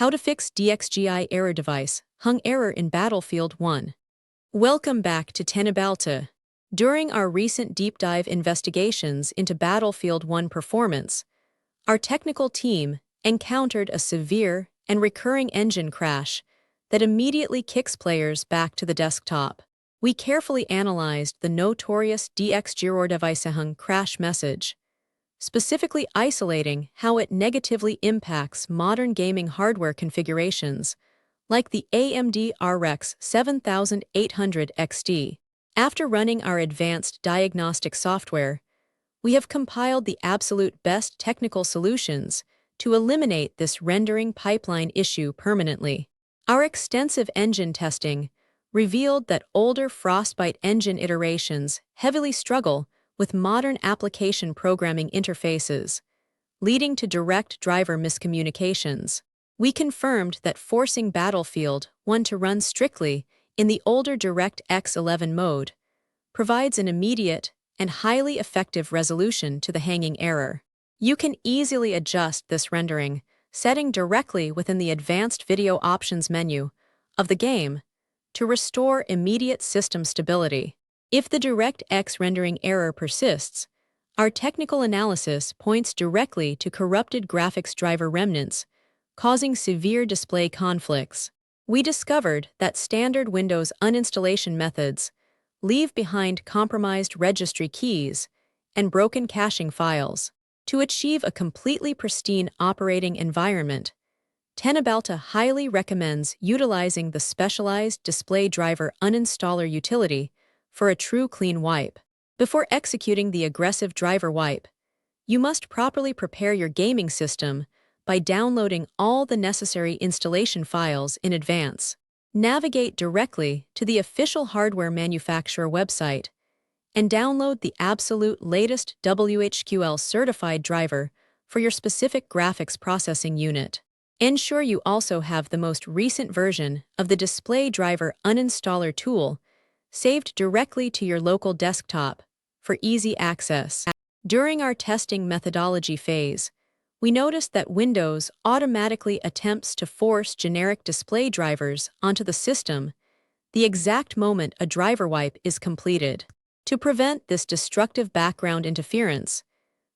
How to fix Dxgi error device, hung error in Battlefield 1. Welcome back to Teknobalta. During our recent deep dive investigations into Battlefield 1 performance, our technical team encountered a severe and recurring engine crash that immediately kicks players back to the desktop. We carefully analyzed the notorious Dxgi error device hung crash message, specifically isolating how it negatively impacts modern gaming hardware configurations, like the AMD RX 7800 XT. After running our advanced diagnostic software, we have compiled the absolute best technical solutions to eliminate this rendering pipeline issue permanently. Our extensive engine testing revealed that older Frostbite engine iterations heavily struggle with modern application programming interfaces, leading to direct driver miscommunications. We confirmed that forcing Battlefield 1 to run strictly in the older DirectX 11 mode provides an immediate and highly effective resolution to the hanging error. You can easily adjust this rendering setting directly within the Advanced Video Options menu of the game to restore immediate system stability. If the DirectX rendering error persists, our technical analysis points directly to corrupted graphics driver remnants, causing severe display conflicts. We discovered that standard Windows uninstallation methods leave behind compromised registry keys and broken caching files. To achieve a completely pristine operating environment, Teknobalta highly recommends utilizing the specialized display driver Uninstaller utility for a true clean wipe. Before executing the aggressive driver wipe, you must properly prepare your gaming system by downloading all the necessary installation files in advance. Navigate directly to the official hardware manufacturer website and download the absolute latest WHQL certified driver for your specific graphics processing unit. Ensure you also have the most recent version of the display driver Uninstaller tool saved directly to your local desktop for easy access. During our testing methodology phase, we noticed that Windows automatically attempts to force generic display drivers onto the system the exact moment a driver wipe is completed. To prevent this destructive background interference,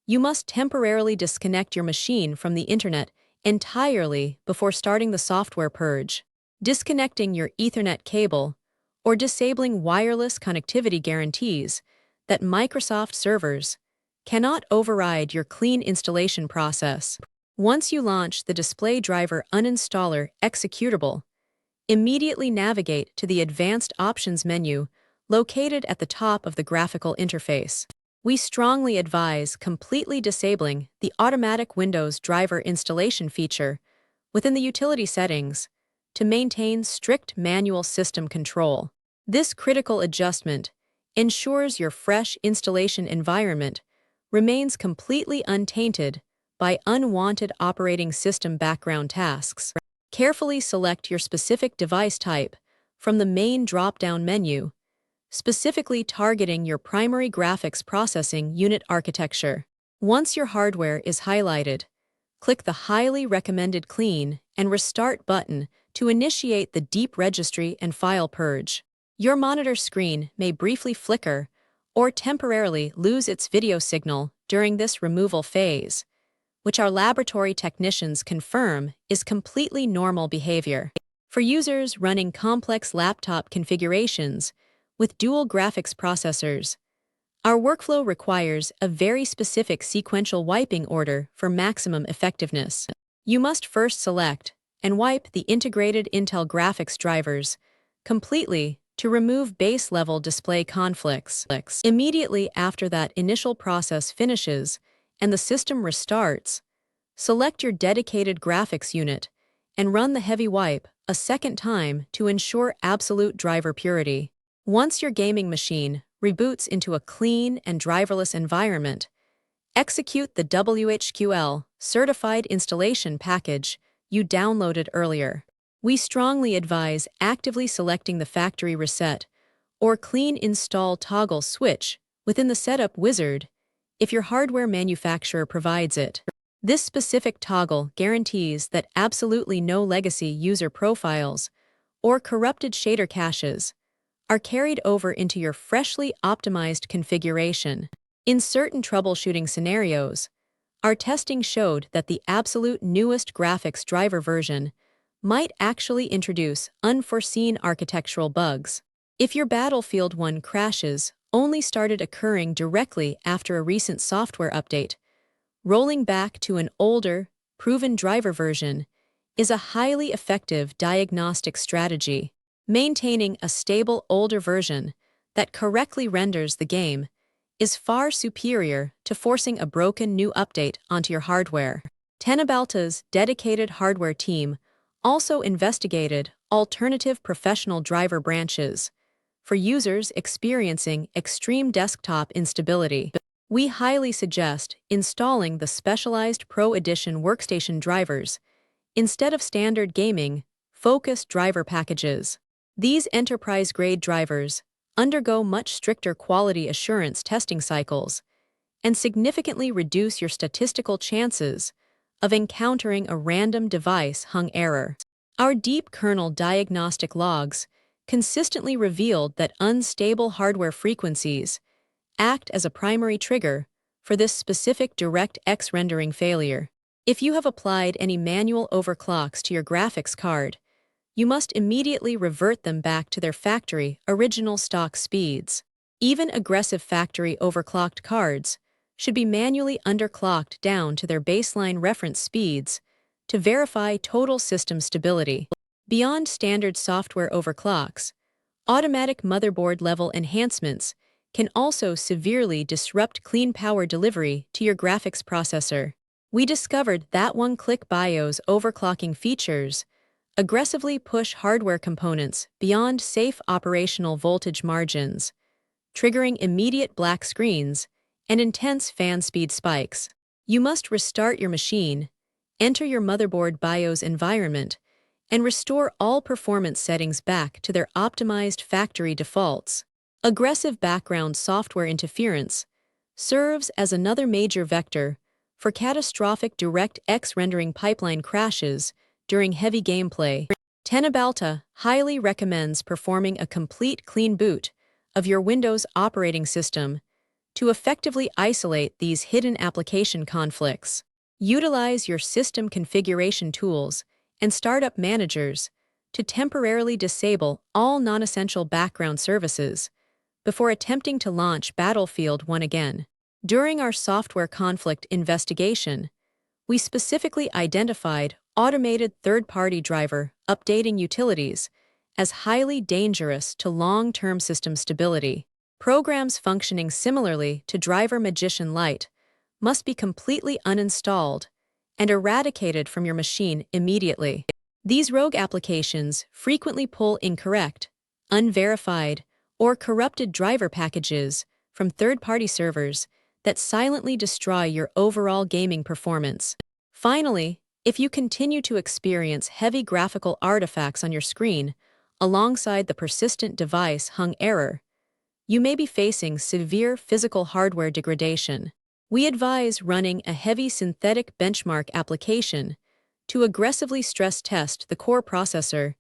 you must temporarily disconnect your machine from the internet entirely before starting the software purge. Disconnecting your Ethernet cable or disabling wireless connectivity guarantees that Microsoft servers cannot override your clean installation process. Once you launch the display driver Uninstaller executable, immediately navigate to the Advanced Options menu located at the top of the graphical interface. We strongly advise completely disabling the automatic Windows driver installation feature within the utility settings to maintain strict manual system control. This critical adjustment ensures your fresh installation environment remains completely untainted by unwanted operating system background tasks. Carefully select your specific device type from the main drop-down menu, specifically targeting your primary graphics processing unit architecture. Once your hardware is highlighted, click the highly recommended Clean and Restart button to initiate the deep registry and file purge. Your monitor screen may briefly flicker or temporarily lose its video signal during this removal phase, which our laboratory technicians confirm is completely normal behavior. For users running complex laptop configurations with dual graphics processors, our workflow requires a very specific sequential wiping order for maximum effectiveness. You must first select and wipe the integrated Intel graphics drivers completely to remove base-level display conflicts. Immediately after that initial process finishes and the system restarts, select your dedicated graphics unit and run the heavy wipe a second time to ensure absolute driver purity. Once your gaming machine reboots into a clean and driverless environment, execute the WHQL certified installation package you downloaded earlier. We strongly advise actively selecting the factory reset or clean install toggle switch within the setup wizard if your hardware manufacturer provides it. This specific toggle guarantees that absolutely no legacy user profiles or corrupted shader caches are carried over into your freshly optimized configuration. In certain troubleshooting scenarios, our testing showed that the absolute newest graphics driver version might actually introduce unforeseen architectural bugs. If your Battlefield 1 crashes only started occurring directly after a recent software update, rolling back to an older, proven driver version is a highly effective diagnostic strategy. Maintaining a stable older version that correctly renders the game is far superior to forcing a broken new update onto your hardware. Teknobalta's dedicated hardware team also investigated alternative professional driver branches for users experiencing extreme desktop instability. We highly suggest installing the specialized Pro Edition Workstation drivers instead of standard gaming, focused driver packages. These enterprise-grade drivers undergo much stricter quality assurance testing cycles and significantly reduce your statistical chances of encountering a random device-hung error. Our deep kernel diagnostic logs consistently revealed that unstable hardware frequencies act as a primary trigger for this specific DirectX rendering failure. If you have applied any manual overclocks to your graphics card, you must immediately revert them back to their factory original stock speeds. Even aggressive factory overclocked cards should be manually underclocked down to their baseline reference speeds to verify total system stability. Beyond standard software overclocks, automatic motherboard level enhancements can also severely disrupt clean power delivery to your graphics processor. We discovered that one-click BIOS overclocking features aggressively push hardware components beyond safe operational voltage margins, triggering immediate black screens and intense fan speed spikes. You must restart your machine, enter your motherboard BIOS environment, and restore all performance settings back to their optimized factory defaults. Aggressive background software interference serves as another major vector for catastrophic DirectX rendering pipeline crashes during heavy gameplay. Teknobalta highly recommends performing a complete clean boot of your Windows operating system to effectively isolate these hidden application conflicts. Utilize your system configuration tools and startup managers to temporarily disable all non-essential background services before attempting to launch Battlefield 1 again. During our software conflict investigation, we specifically identified automated third-party driver updating utilities as highly dangerous to long-term system stability. Programs functioning similarly to Driver Magician Lite must be completely uninstalled and eradicated from your machine immediately. These rogue applications frequently pull incorrect, unverified, or corrupted driver packages from third-party servers that silently destroy your overall gaming performance. Finally, if you continue to experience heavy graphical artifacts on your screen alongside the persistent device-hung error, you may be facing severe physical hardware degradation. We advise running a heavy synthetic benchmark application to aggressively stress test the core processor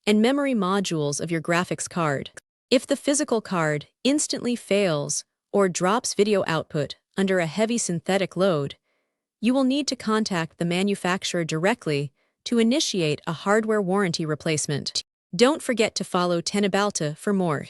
and memory modules of your graphics card. If the physical card instantly fails or drops video output under a heavy synthetic load, you will need to contact the manufacturer directly to initiate a hardware warranty replacement. Don't forget to follow Teknobalta for more.